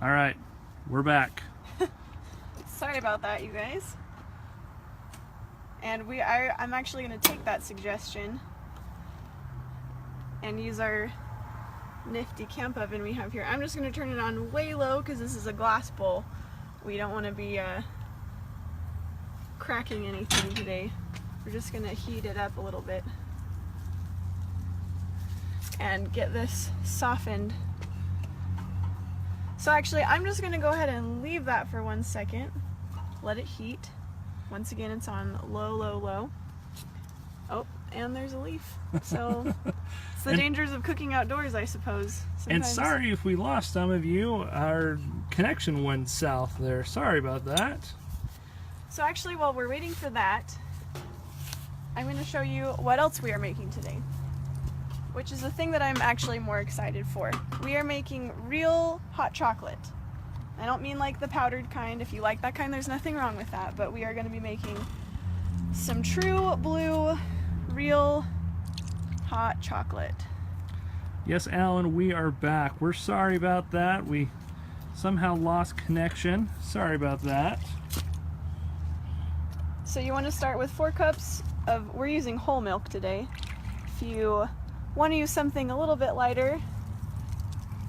All right, we're back. Sorry about that, you guys. And I'm actually going to take that suggestion and use our nifty camp oven we have here. I'm just going to turn it on way low because this is a glass bowl. We don't want to be cracking anything today. We're just going to heat it up a little bit and get this softened. So actually, I'm just going to go ahead and leave that for 1 second. Let it heat. Once again, it's on low, low, low. Oh, and there's a leaf. So it's the dangers of cooking outdoors, I suppose. Sometimes. And sorry if we lost some of you. Our connection went south there. Sorry about that. So actually, while we're waiting for that, I'm going to show you what else we are making today, which is the thing that I'm actually more excited for. We are making real hot chocolate. I don't mean like the powdered kind. If you like that kind, there's nothing wrong with that, but we are going to be making some true blue, real hot chocolate. Yes, Alan, we are back. We're sorry about that. We somehow lost connection. Sorry about that. So you want to start with 4 cups of, we're using whole milk today. If you want to use something a little bit lighter,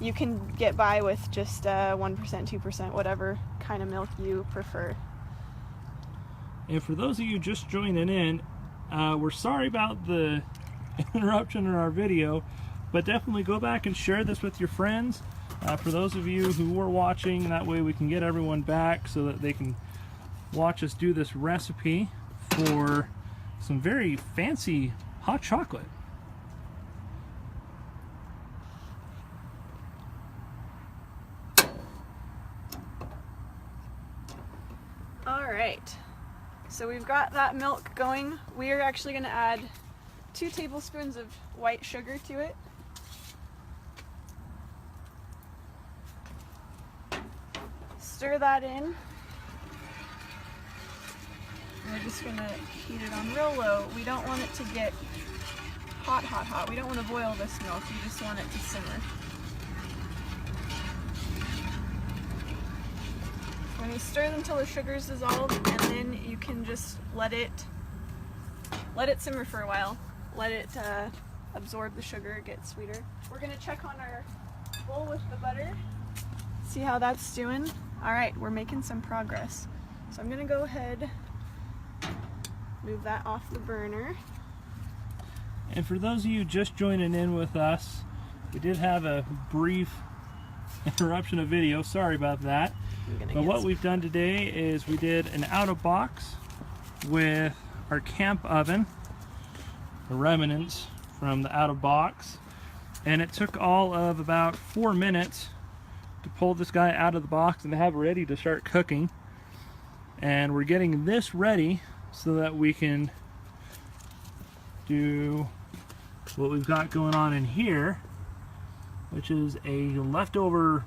you can get by with just 1%, 2%, whatever kind of milk you prefer. And for those of you just joining in, we're sorry about the interruption in our video, but definitely go back and share this with your friends. For those of you who were watching, that way we can get everyone back so that they can watch us do this recipe for some very fancy hot chocolate. Alright, so we've got that milk going. We are actually going to add 2 tablespoons of white sugar to it. Stir that in. We're just going to heat it on real low. We don't want it to get hot, hot, hot. We don't want to boil this milk. We just want it to simmer. We're going to stir it until the sugar's dissolved, and then you can just let it simmer for a while. Let it absorb the sugar, get sweeter. We're going to check on our bowl with the butter, see how that's doing. All right, we're making some progress. So I'm going to go ahead, move that off the burner. And for those of you just joining in with us, we did have a brief interruption of video. Sorry about that. But what we've done today is we did an out-of-box with our camp oven, the remnants from the out-of-box, and it took all of about 4 minutes to pull this guy out of the box and have it ready to start cooking. And we're getting this ready so that we can do what we've got going on in here, which is a leftover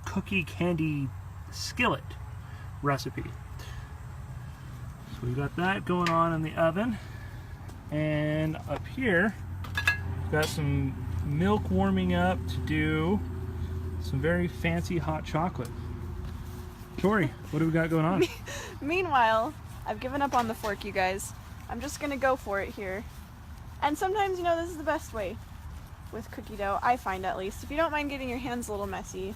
cookie candy skillet recipe. So we've got that going on in the oven, and up here we've got some milk warming up to do some very fancy hot chocolate. Tori, what do we got going on? Meanwhile, I've given up on the fork, you guys. I'm just gonna go for it here. And sometimes, you know, this is the best way with cookie dough, I find at least. If you don't mind getting your hands a little messy,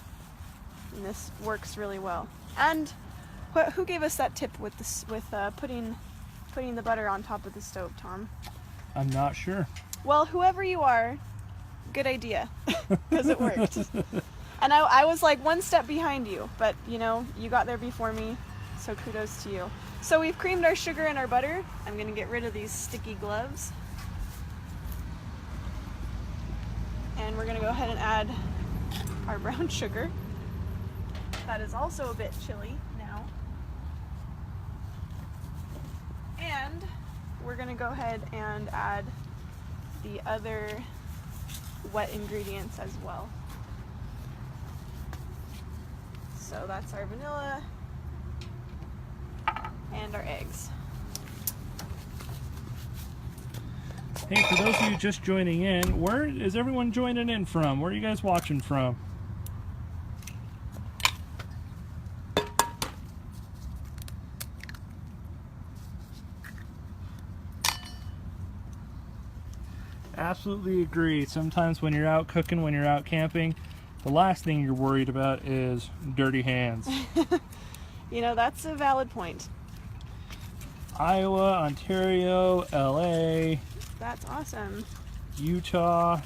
and this works really well. And who gave us that tip with this, putting the butter on top of the stove, Tom? I'm not sure. Well, whoever you are, good idea, because it worked. And I was like 1 step behind you, but you know, you got there before me, so kudos to you. So we've creamed our sugar and our butter. I'm gonna get rid of these sticky gloves. And we're gonna go ahead and add our brown sugar. That is also a bit chilly now. And we're gonna go ahead and add the other wet ingredients as well. So that's our vanilla and our eggs. Hey, for those of you just joining in, where is everyone joining in from? Where are you guys watching from? absolutely agree. Sometimes when you're out cooking, when you're out camping, the last thing you're worried about is dirty hands. You know, that's a valid point. Iowa, Ontario, LA, That's awesome. Utah.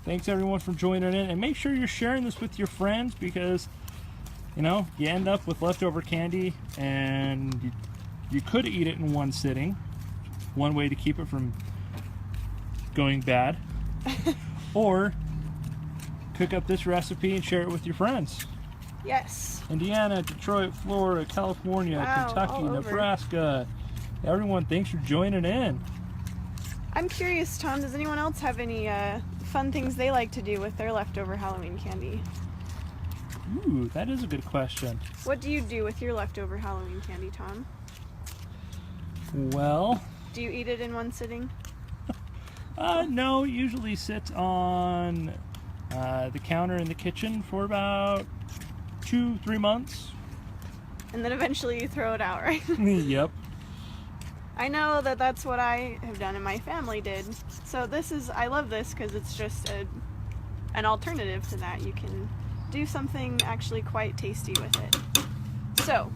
Thanks everyone for joining in, and make sure you're sharing this with your friends, because you know, you end up with leftover candy and you could eat it in one sitting. One way to keep it from going bad. Or cook up this recipe and share it with your friends. Yes. Indiana, Detroit, Florida, California, Wow, Kentucky, all over. Nebraska. Everyone, thanks for joining in. I'm curious, Tom, does anyone else have any fun things they like to do with their leftover Halloween candy? Ooh, that is a good question. What do you do with your leftover Halloween candy, Tom? Well, Do you eat it in one sitting? no, it usually sits on the counter in the kitchen for about 2-3 months. And then eventually you throw it out, right? Yep. I know that that's what I have done and my family did. So I love this because it's just an alternative to that. You can do something actually quite tasty with it. So,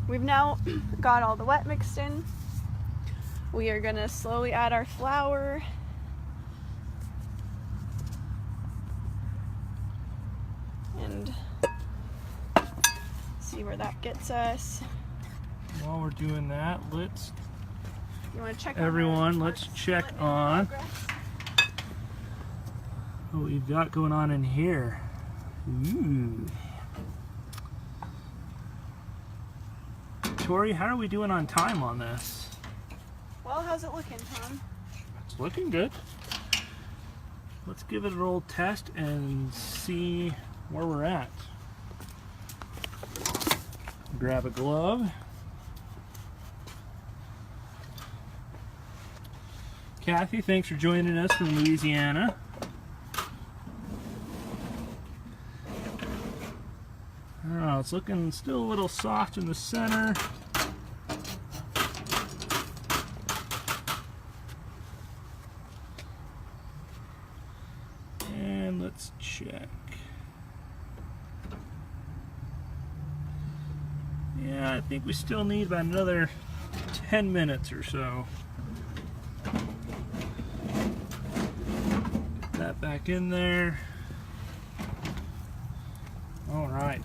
we've now got all the wet mixed in. We are gonna slowly add our flour. And see where that gets us. While we're doing that, let's You want to check everyone, let's check on what we've got going on in here. Ooh. Tori, how are we doing on time on this? Well, how's it looking, Tom? It's looking good. Let's give it a roll test and see where we're at. Grab a glove. Kathy, thanks for joining us from Louisiana. Oh, it's looking still a little soft in the center. And let's check. Yeah, I think we still need about another 10 minutes or so. Get that back in there. All right.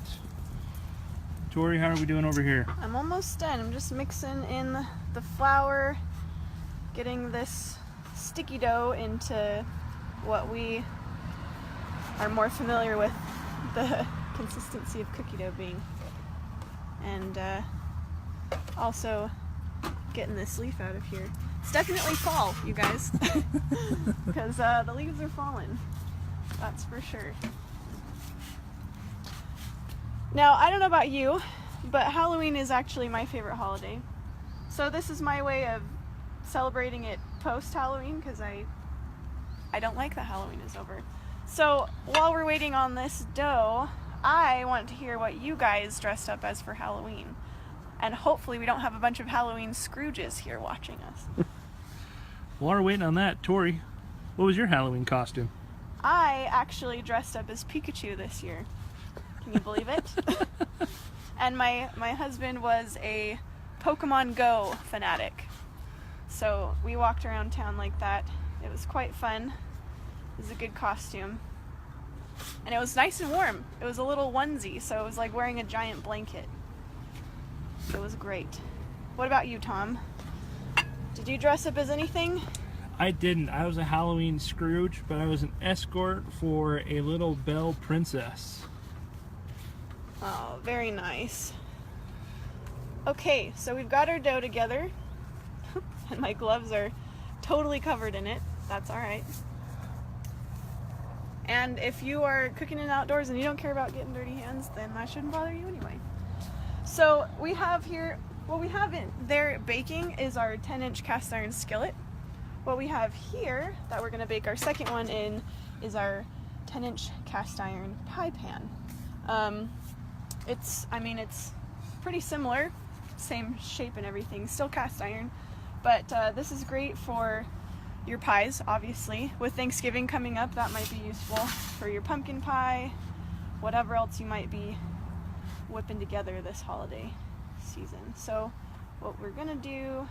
Tori, how are we doing over here? I'm almost done. I'm just mixing in the flour, getting this sticky dough into what we are more familiar with the consistency of cookie dough being. And also getting this leaf out of here. It's definitely fall, you guys, because the leaves are falling. That's for sure. Now, I don't know about you, but Halloween is actually my favorite holiday. So this is my way of celebrating it post-Halloween, because I don't like that Halloween is over. So while we're waiting on this dough, I want to hear what you guys dressed up as for Halloween. And hopefully we don't have a bunch of Halloween Scrooges here watching us. While we're waiting on that, Tori, what was your Halloween costume? I actually dressed up as Pikachu this year. Can you believe it? And my husband was a Pokemon Go fanatic. So we walked around town like that. It was quite fun. It was a good costume. And it was nice and warm. It was a little onesie, so it was like wearing a giant blanket. It was great. What about you, Tom? Did you dress up as anything? I didn't. I was a Halloween Scrooge, but I was an escort for a little Belle princess. Oh, very nice. Okay, so we've got our dough together. And my gloves are totally covered in it. That's alright. And if you are cooking in outdoors and you don't care about getting dirty hands, then that shouldn't bother you anyway. So we have here, what we have in there baking is our 10-inch cast iron skillet. What we have here that we're going to bake our second one in is our 10-inch cast iron pie pan. It's pretty similar, same shape and everything, still cast iron, But this is great for your pies, obviously. With Thanksgiving coming up, that might be useful for your pumpkin pie, whatever else you might be whipping together this holiday season. So what we're gonna do...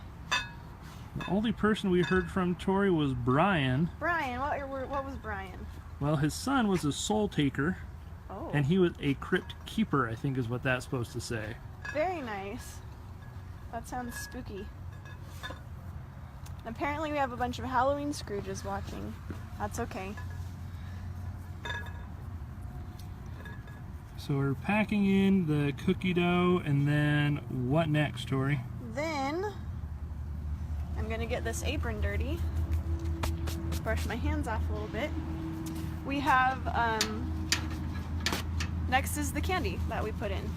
The only person we heard from, Tori, was Brian. Brian, what was Brian? Well, his son was a soul taker, Oh. and he was a crypt keeper, I think is what that's supposed to say. Very nice. That sounds spooky. And apparently we have a bunch of Halloween Scrooges watching. That's okay. So we're packing in the cookie dough, and then what next, Tori? Then I'm gonna get this apron dirty. Brush my hands off a little bit. We have, next is the candy that we put in.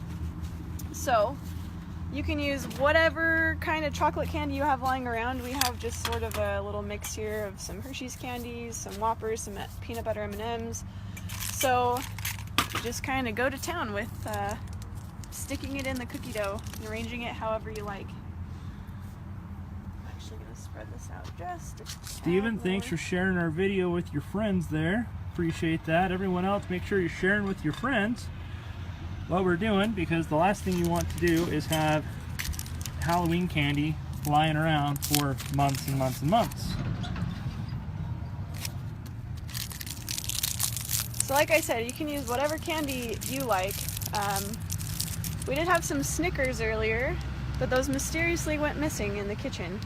So you can use whatever kind of chocolate candy you have lying around. We have just sort of a little mix here of some Hershey's candies, some Whoppers, some peanut butter M&Ms. So you just kind of go to town with sticking it in the cookie dough and arranging it however you like. I'm actually going to spread this out just a tad Steven, thanks more. for sharing our video with your friends there. Appreciate that. Everyone else, make sure you're sharing with your friends what we're doing, because the last thing you want to do is have Halloween candy lying around for months and months and months. So like I said, you can use whatever candy you like. We did have some Snickers earlier, but those mysteriously went missing in the kitchen.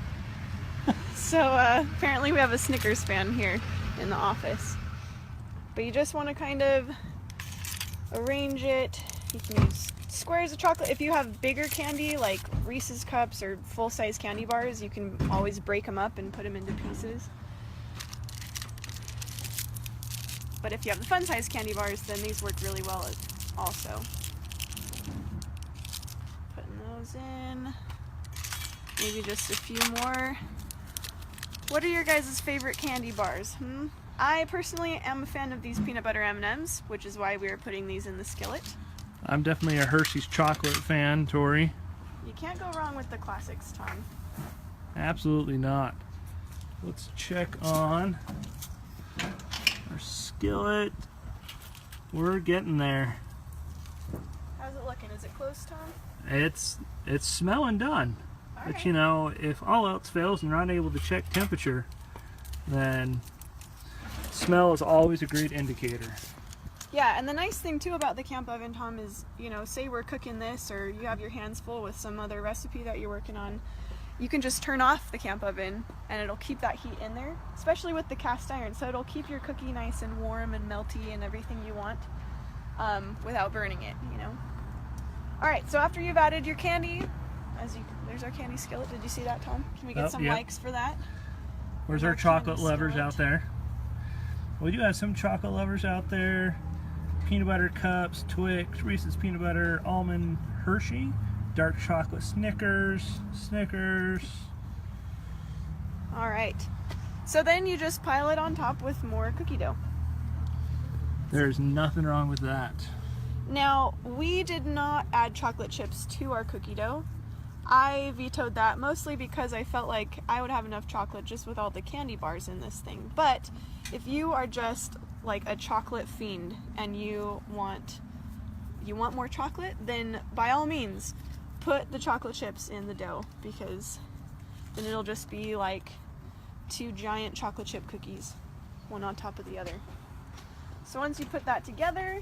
So apparently we have a Snickers fan here in the office. But you just want to kind of arrange it. You can use squares of chocolate. If you have bigger candy like Reese's Cups or full-size candy bars, you can always break them up and put them into pieces. But if you have the fun-size candy bars, then these work really well also. Putting those in. Maybe just a few more. What are your guys' favorite candy bars? I personally am a fan of these peanut butter M&Ms, which is why we are putting these in the skillet. I'm definitely a Hershey's chocolate fan, Tori. You can't go wrong with the classics, Tom. Absolutely not. Let's check on our skillet. We're getting there. How's it looking? Is it close, Tom? It's smelling done. All But right. you know, if all else fails and you're not able to check temperature, then smell is always a great indicator. Yeah, and the nice thing too about the camp oven, Tom, is, you know, say we're cooking this or you have your hands full with some other recipe that you're working on, you can just turn off the camp oven and it'll keep that heat in there, especially with the cast iron. So it'll keep your cookie nice and warm and melty and everything you want without burning it, you know. All right, so after you've added your candy, there's our candy skillet. Did you see that, Tom? Can we get some yep. likes for that? Where's Our our chocolate candy lovers skillet. out there? We do have some chocolate lovers out there. Peanut butter cups, Twix, Reese's peanut butter, almond Hershey, dark chocolate Snickers. All right. So then you just pile it on top with more cookie dough. There's nothing wrong with that. Now, we did not add chocolate chips to our cookie dough. I vetoed that mostly because I felt like I would have enough chocolate just with all the candy bars in this thing. But if you are just like a chocolate fiend and you want more chocolate, then by all means put the chocolate chips in the dough, because then it'll just be like 2 giant chocolate chip cookies, one on top of the other. So once you put that together,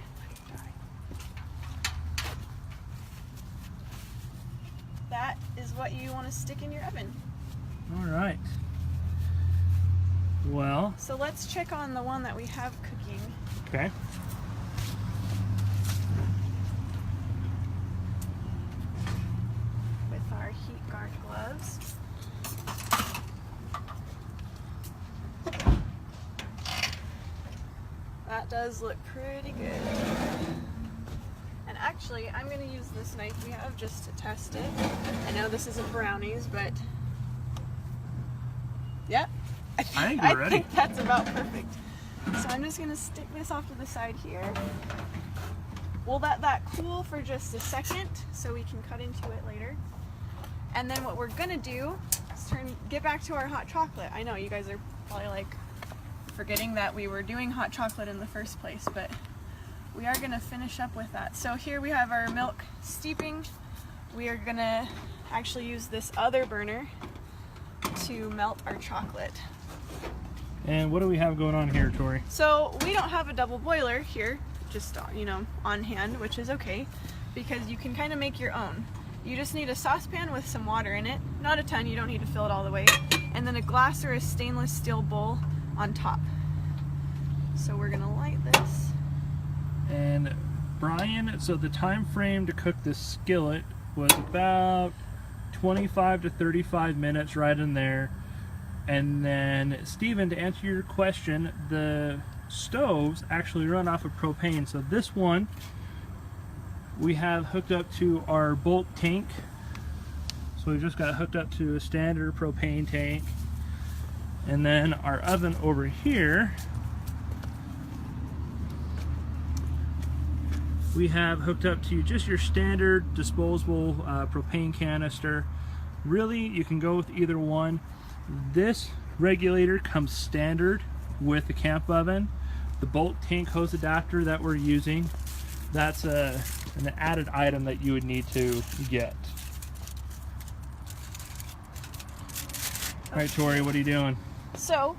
that is what you want to stick in your oven. All right. Well, So let's check on the one that we have cooking. okay. With our heat guard gloves. That does look pretty good. And actually, I'm going to use this knife we have just to test it. I know this isn't brownies, but yeah, I think I we're ready. think that's about perfect. So I'm just going to stick this off to the side here. We'll let that cool for just a second so we can cut into it later. And then what we're going to do is get back to our hot chocolate. I know you guys are probably like forgetting that we were doing hot chocolate in the first place, but we are gonna finish up with that. So here we have our milk steeping. We are gonna actually use this other burner to melt our chocolate. And what do we have going on here, Tori? So we don't have a double boiler here, just on hand, which is okay, because you can kind of make your own. You just need a saucepan with some water in it, not a ton, you don't need to fill it all the way, and then a glass or a stainless steel bowl on top. So we're gonna light this. And Brian, so the time frame to cook this skillet was about 25 to 35 minutes, right in there. And then Stephen, to answer your question, the stoves actually run off of propane. So this one we have hooked up to our bulk tank. So we've just got it hooked up to a standard propane tank. And then our oven over here, we have hooked up to just your standard disposable propane canister. Really, you can go with either one. This regulator comes standard with the camp oven. The bulk tank hose adapter that we're using, that's an added item that you would need to get. All right, Tori, what are you doing? So,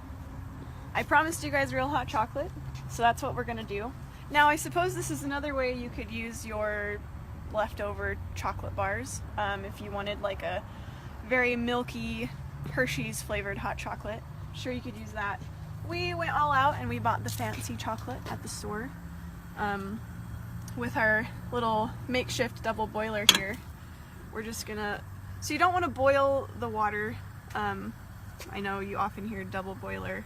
I promised you guys real hot chocolate, so that's what we're gonna do. Now, I suppose this is another way you could use your leftover chocolate bars if you wanted like a very milky Hershey's flavored hot chocolate. Sure, you could use that. We went all out and we bought the fancy chocolate at the store with our little makeshift double boiler here. We're just gonna, so you don't want to boil the water. I know you often hear double boiler,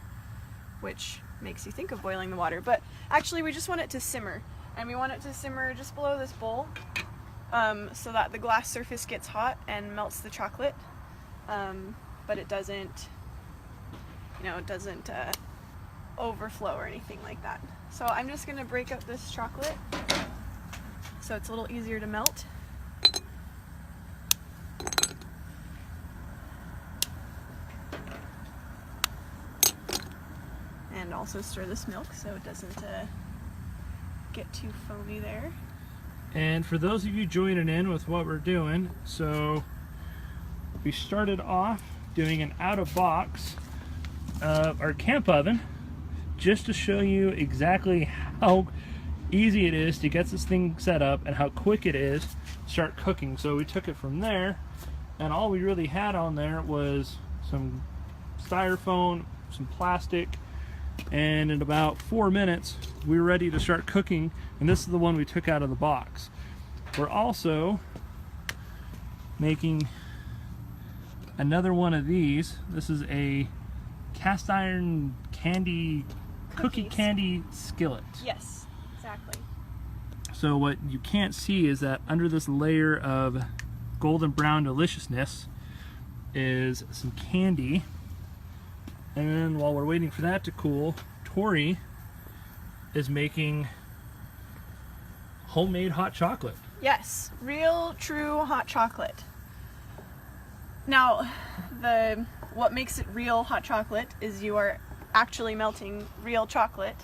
which makes you think of boiling the water, but actually we just want it to simmer, and we want it to simmer just below this bowl so that the glass surface gets hot and melts the chocolate, but it doesn't, it doesn't overflow or anything like that. So I'm just gonna break up this chocolate so it's a little easier to melt. And also stir this milk so it doesn't get too foamy there. And for those of you joining in with what we're doing, so we started off doing an out of box of our camp oven just to show you exactly how easy it is to get this thing set up and how quick it is to start cooking. So we took it from there, and all we really had on there was some styrofoam, some plastic, and in about 4 minutes we were ready to start cooking, and this is the one we took out of the box. We're also making another one of these. This is a cast iron cookie candy skillet. Yes, exactly. So what you can't see is that under this layer of golden brown deliciousness is some candy. And then while we're waiting for that to cool, Tori is making homemade hot chocolate. Yes, real true hot chocolate. Now, what makes it real hot chocolate is you are actually melting real chocolate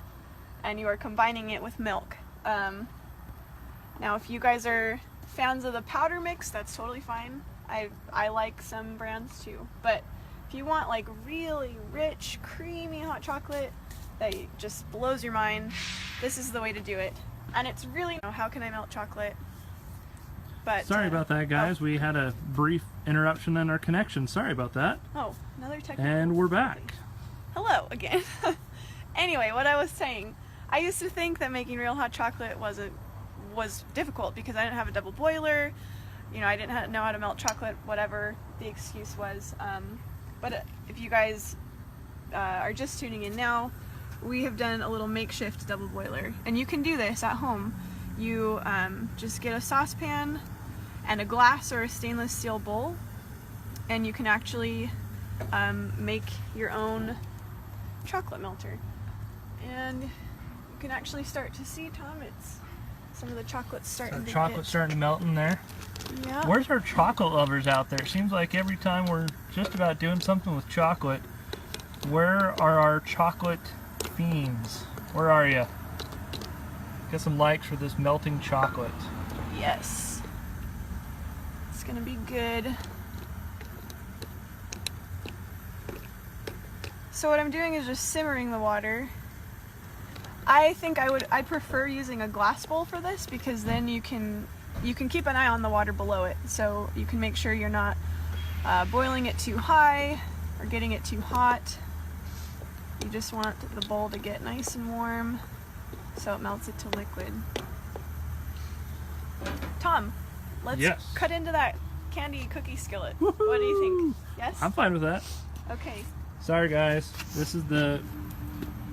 and you are combining it with milk. Now, if you guys are fans of the powder mix, that's totally fine. I like some brands too, but if you want like really rich, creamy hot chocolate that just blows your mind, this is the way to do it. And it's really, how can I melt chocolate? But sorry about that, guys. We had a brief interruption in our connection. Sorry about that. Oh, another technical. And we're back. Hello again. Anyway, what I was saying, I used to think that making real hot chocolate was difficult because I didn't have a double boiler. I didn't know how to melt chocolate, whatever the excuse was. But if you guys are just tuning in now, we have done a little makeshift double boiler, and you can do this at home. You just get a saucepan and a glass or a stainless steel bowl, and you can actually make your own chocolate melter. And you can actually start to see, Tom, it's Some of the chocolate's starting to Chocolate's starting to melt in there. Yeah. Where's our chocolate lovers out there? It seems like every time we're just about doing something with chocolate, where are our chocolate fiends? Where are you? Get some likes for this melting chocolate. Yes. It's gonna be good. So what I'm doing is just simmering the water. I think I prefer using a glass bowl for this, because then you can keep an eye on the water below it, so you can make sure you're not boiling it too high or getting it too hot. You just want the bowl to get nice and warm so it melts it to liquid. Tom, let's cut into that candy cookie skillet. What do you think? Yes? I'm fine with that. Okay. Sorry guys, this is the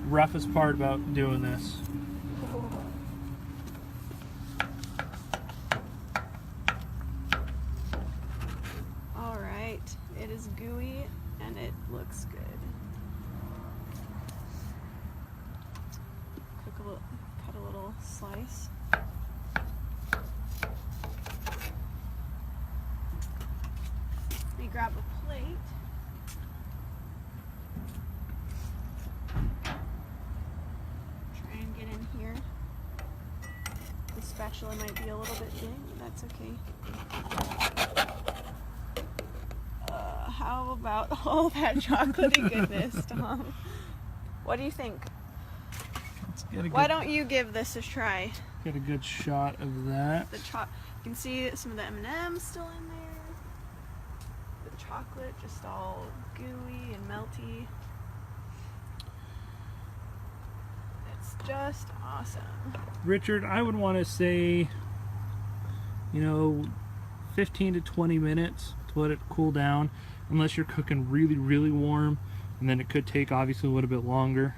roughest part about doing this. Alright, it is gooey and it looks good. Cut a little slice. Let me grab a plate. Try and get in here. The spatula might be a little bit big, but that's okay. How about all that chocolatey goodness, Tom? What do you think? Why don't you give this a try? Get a good shot of that. You can see some of the M&Ms still in there. The chocolate just all gooey and melty. It's just awesome. Richard, I would want to say, 15 to 20 minutes to let it cool down, unless you're cooking really, really warm, and then it could take obviously a little bit longer.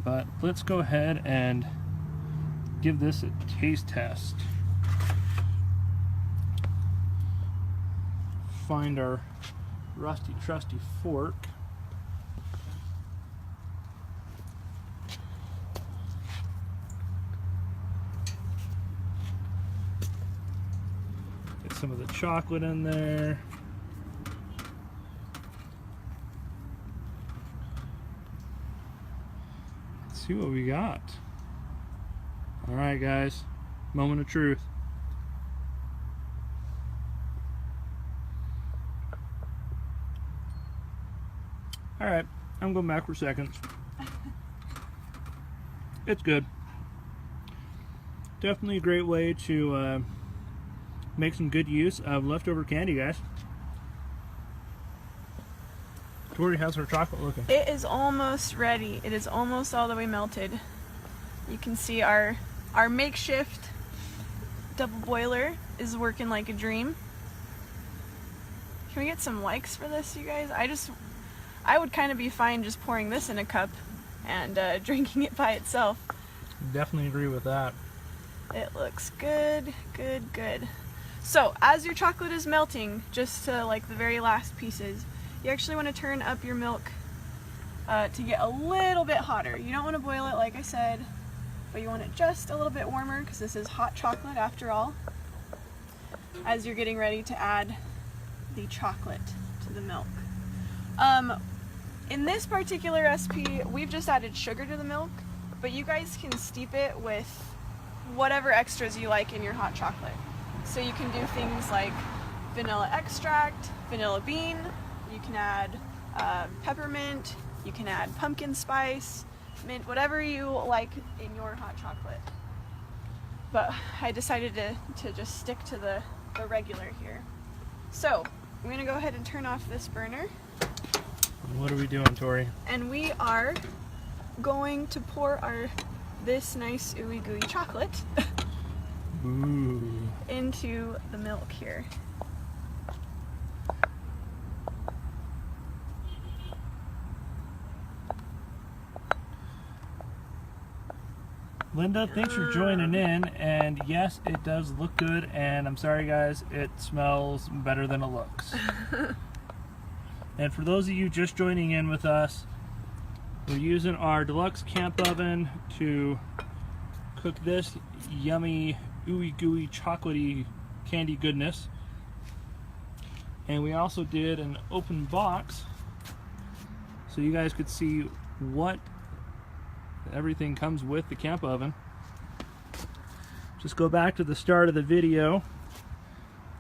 But let's go ahead and give this a taste test. Find our rusty trusty fork. Get some of the chocolate in there. See what we got. All right, guys, moment of truth. All right, I'm going back for seconds. It's good. Definitely a great way to make some good use of leftover candy, guys. Tori, how's our chocolate looking? It is almost ready. It is almost all the way melted. You can see our makeshift double boiler is working like a dream. Can we get some likes for this, you guys? I would kind of be fine just pouring this in a cup and drinking it by itself. Definitely agree with that. It looks good, good, good. So as your chocolate is melting, just to like the very last pieces, you actually want to turn up your milk to get a little bit hotter. You don't want to boil it like I said, but you want it just a little bit warmer, because this is hot chocolate after all, as you're getting ready to add the chocolate to the milk. In this particular recipe, we've just added sugar to the milk, but you guys can steep it with whatever extras you like in your hot chocolate. So you can do things like vanilla extract, vanilla bean, you can add peppermint, you can add pumpkin spice, mint, whatever you like in your hot chocolate. But I decided to just stick to the regular here. So I'm gonna go ahead and turn off this burner. What are we doing, Tori? And we are going to pour this nice ooey gooey chocolate Ooh. into the milk here. Linda, thanks for joining in, and yes, it does look good, and I'm sorry guys, it smells better than it looks. And for those of you just joining in with us, we're using our deluxe camp oven to cook this yummy, ooey gooey, chocolatey candy goodness. And we also did an open box so you guys could see what everything comes with the camp oven. Just go back to the start of the video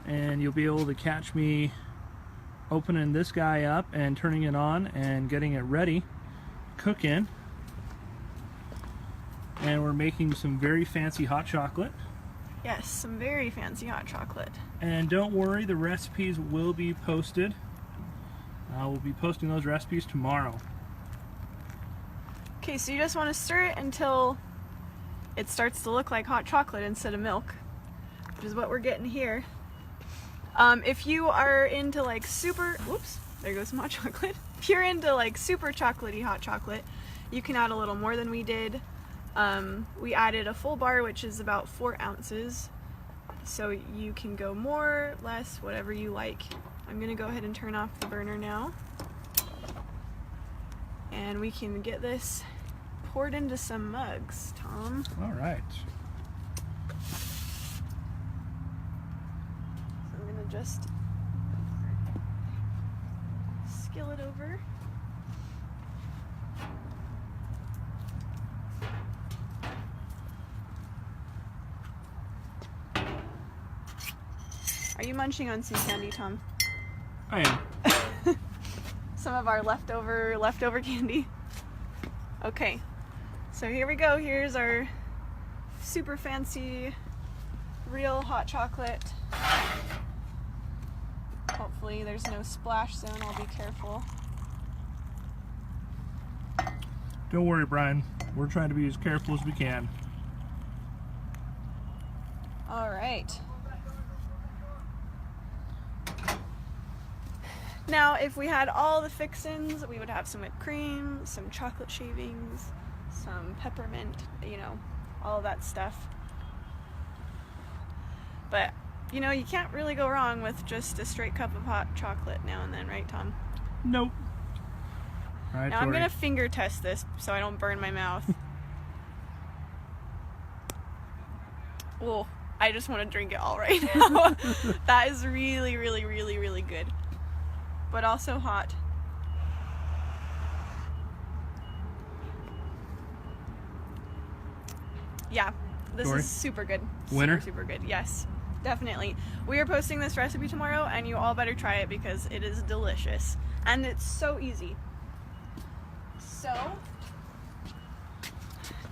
and you'll be able to catch me opening this guy up and turning it on and getting it ready to cook in. And we're making some very fancy hot chocolate. Yes, some very fancy hot chocolate. And don't worry, the recipes will be posted. We'll be posting those recipes tomorrow. Okay, so you just want to stir it until it starts to look like hot chocolate instead of milk, which is what we're getting here. If you are into like super, whoops, there goes some hot chocolate. If you're into like super chocolatey hot chocolate, you can add a little more than we did. We added a full bar, which is about 4 ounces. So you can go more, less, whatever you like. I'm gonna go ahead and turn off the burner now. And we can get this poured into some mugs, Tom. All right. So I'm gonna just skillet over. Are you munching on some candy, Tom? I am. Some of our leftover candy. Okay, so here we go. Here's our super fancy real hot chocolate. Hopefully there's no splash zone. I'll be careful. Don't worry, Brian. We're trying to be as careful as we can. All right. Now, if we had all the fixins, we would have some whipped cream, some chocolate shavings, some peppermint, you know, all of that stuff. But, you know, you can't really go wrong with just a straight cup of hot chocolate now and then, right, Tom? Nope. All right, now I'm going to finger test this so I don't burn my mouth. Oh, I just want to drink it all right now. That is really, really, really, really good. But also hot. Yeah, this is super good. Winner? Super good, yes. Definitely. We are posting this recipe tomorrow and you all better try it because it is delicious. And it's so easy. So,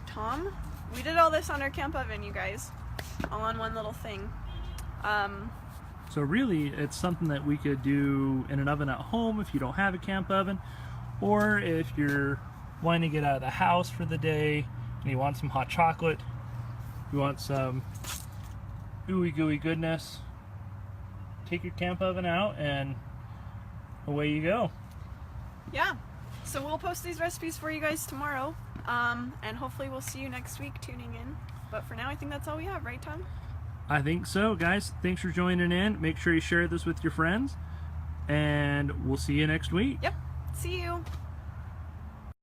Tom, we did all this on our camp oven, you guys. All on one little thing. So really, it's something that we could do in an oven at home if you don't have a camp oven, or if you're wanting to get out of the house for the day and you want some hot chocolate, you want some ooey gooey goodness, take your camp oven out and away you go. Yeah, so we'll post these recipes for you guys tomorrow, and hopefully we'll see you next week tuning in. But for now, I think that's all we have, right, Tom? I think so, guys. Thanks for joining in. Make sure you share this with your friends, and we'll see you next week. Yep. See you.